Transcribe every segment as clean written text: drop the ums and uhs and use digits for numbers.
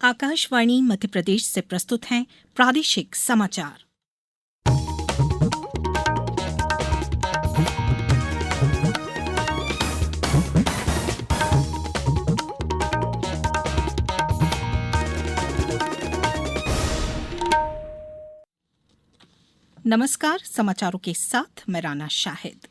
आकाशवाणी मध्य प्रदेश से प्रस्तुत हैं प्रादेशिक समाचार। नमस्कार, समाचारों के साथ मैं राना शाहिद।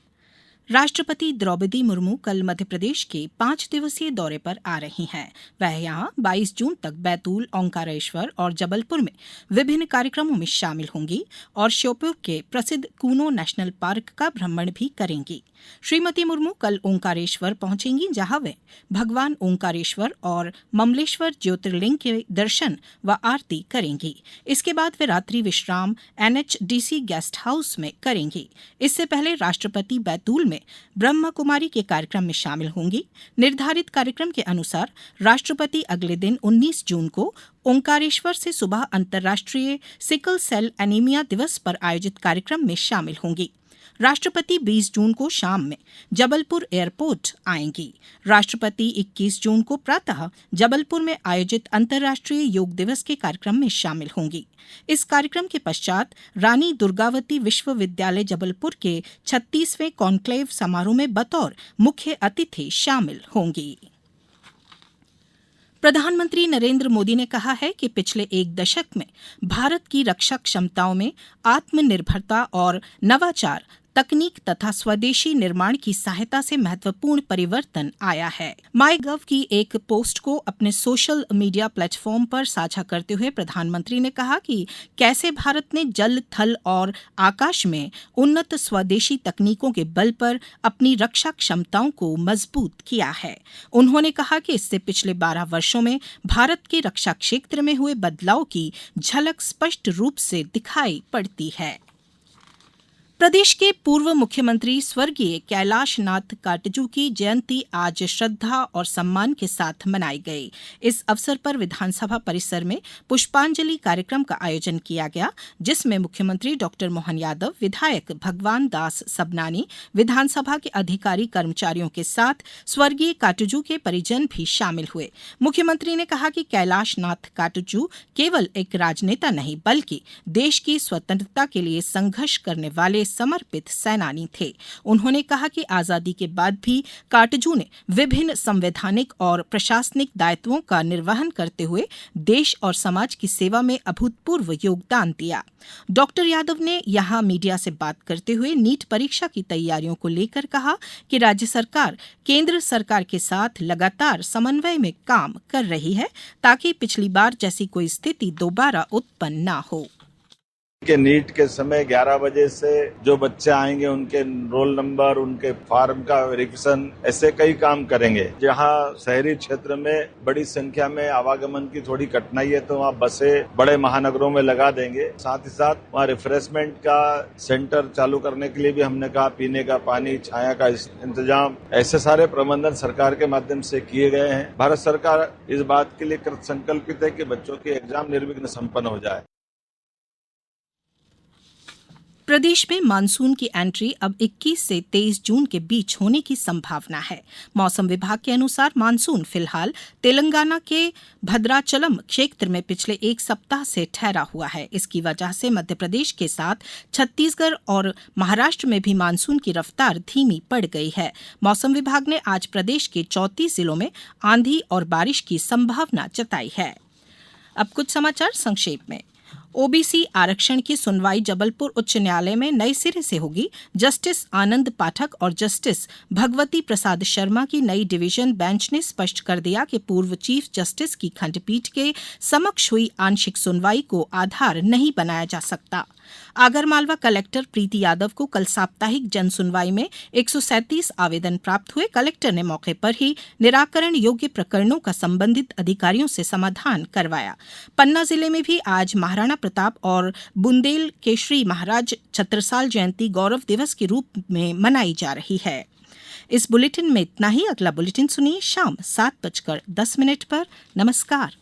राष्ट्रपति द्रौपदी मुर्मू कल मध्य प्रदेश के 5 दिवसीय दौरे पर आ रही हैं। वह यहां 22 जून तक बैतूल, ओंकारेश्वर और जबलपुर में विभिन्न कार्यक्रमों में शामिल होंगी और श्योपुर के प्रसिद्ध कूनो नेशनल पार्क का भ्रमण भी करेंगी। श्रीमती मुर्मू कल ओंकारेश्वर पहुंचेंगी, जहां वे भगवान ओंकारेश्वर और ममलेश्वर ज्योतिर्लिंग के दर्शन व आरती करेंगी। इसके बाद वे रात्रि विश्राम NHDC गेस्ट हाउस में करेंगी। इससे पहले राष्ट्रपति बैतूल में ब्रह्म कुमारी के कार्यक्रम में शामिल होंगी। निर्धारित कार्यक्रम के अनुसार राष्ट्रपति अगले दिन 19 जून को ओंकारेश्वर से सुबह अंतर्राष्ट्रीय सिकल सेल एनीमिया दिवस पर आयोजित कार्यक्रम में शामिल होंगी। राष्ट्रपति 20 जून को शाम में जबलपुर एयरपोर्ट आएंगी। राष्ट्रपति 21 जून को प्रातः जबलपुर में आयोजित अंतर्राष्ट्रीय योग दिवस के कार्यक्रम में शामिल होंगी। इस कार्यक्रम के पश्चात रानी दुर्गावती विश्वविद्यालय जबलपुर के 36वें कॉन्क्लेव समारोह में बतौर मुख्य अतिथि शामिल होंगी। प्रधानमंत्री नरेंद्र मोदी ने कहा है कि पिछले एक दशक में भारत की रक्षा क्षमताओं में आत्मनिर्भरता और नवाचार, तकनीक तथा स्वदेशी निर्माण की सहायता से महत्वपूर्ण परिवर्तन आया है। माईगव की एक पोस्ट को अपने सोशल मीडिया प्लेटफॉर्म पर साझा करते हुए प्रधानमंत्री ने कहा कि कैसे भारत ने जल, थल और आकाश में उन्नत स्वदेशी तकनीकों के बल पर अपनी रक्षा क्षमताओं को मजबूत किया है। उन्होंने कहा कि इससे पिछले 12 वर्षों में भारत के रक्षा क्षेत्र में हुए बदलाव की झलक स्पष्ट रूप से दिखाई पड़ती है। प्रदेश के पूर्व मुख्यमंत्री स्वर्गीय कैलाशनाथ काटजू की जयंती आज श्रद्धा और सम्मान के साथ मनाई गई। इस अवसर पर विधानसभा परिसर में पुष्पांजलि कार्यक्रम का आयोजन किया गया, जिसमें मुख्यमंत्री डॉ मोहन यादव, विधायक भगवान दास सबनानी, विधानसभा के अधिकारी कर्मचारियों के साथ स्वर्गीय काटजू के परिजन भी शामिल हुए। मुख्यमंत्री ने कहा कि कैलाशनाथ काटजू केवल एक राजनेता नहीं, बल्कि देश की स्वतंत्रता के लिए संघर्ष करने वाले समर्पित सेनानी थे। उन्होंने कहा कि आजादी के बाद भी काटजू ने विभिन्न संवैधानिक और प्रशासनिक दायित्वों का निर्वहन करते हुए देश और समाज की सेवा में अभूतपूर्व योगदान दिया। डॉक्टर यादव ने यहां मीडिया से बात करते हुए नीट परीक्षा की तैयारियों को लेकर कहा कि राज्य सरकार केंद्र सरकार के साथ लगातार समन्वय में काम कर रही है, ताकि पिछली बार जैसी कोई स्थिति दोबारा उत्पन्न न हो। के नीट के समय 11 बजे से जो बच्चे आएंगे उनके रोल नंबर, उनके फॉर्म का वेरिफिकेशन, ऐसे कई काम करेंगे। जहां शहरी क्षेत्र में बड़ी संख्या में आवागमन की थोड़ी कठिनाई है, तो वहाँ बसें बड़े महानगरों में लगा देंगे। साथ ही साथ वहाँ रिफ्रेशमेंट का सेंटर चालू करने के लिए भी हमने कहा, पीने का पानी, छाया का इंतजाम, ऐसे सारे प्रबंधन सरकार के माध्यम से किए गए हैं। भारत सरकार इस बात के लिए कृत संकल्पित है कि बच्चों के एग्जाम निर्विघ्न संपन्न हो जाए। प्रदेश में मानसून की एंट्री अब 21 से 23 जून के बीच होने की संभावना है। मौसम विभाग के अनुसार मानसून फिलहाल तेलंगाना के भद्राचलम क्षेत्र में पिछले एक सप्ताह से ठहरा हुआ है। इसकी वजह से मध्य प्रदेश के साथ छत्तीसगढ़ और महाराष्ट्र में भी मानसून की रफ्तार धीमी पड़ गई है। मौसम विभाग ने आज प्रदेश के 34 जिलों में आंधी और बारिश की संभावना जताई है। अब कुछ समाचार संक्षेप में। ओबीसी आरक्षण की सुनवाई जबलपुर उच्च न्यायालय में नए सिरे से होगी। जस्टिस आनंद पाठक और जस्टिस भगवती प्रसाद शर्मा की नई डिवीजन बेंच ने स्पष्ट कर दिया कि पूर्व चीफ जस्टिस की खंडपीठ के समक्ष हुई आंशिक सुनवाई को आधार नहीं बनाया जा सकता। आगरमालवा कलेक्टर प्रीति यादव को कल साप्ताहिक जन सुनवाई में 137 आवेदन प्राप्त हुए। कलेक्टर ने मौके पर ही निराकरण योग्य प्रकरणों का संबंधित अधिकारियों से समाधान करवाया। पन्ना जिले में भी आज महाराणा प्रताप और बुंदेल केशरी महाराज छत्रसाल जयंती गौरव दिवस के रूप में मनाई जा रही है। इस बुलेटिन में इतना ही। अगला बुलेटिन सुनिए शाम 7:10 पर। नमस्कार।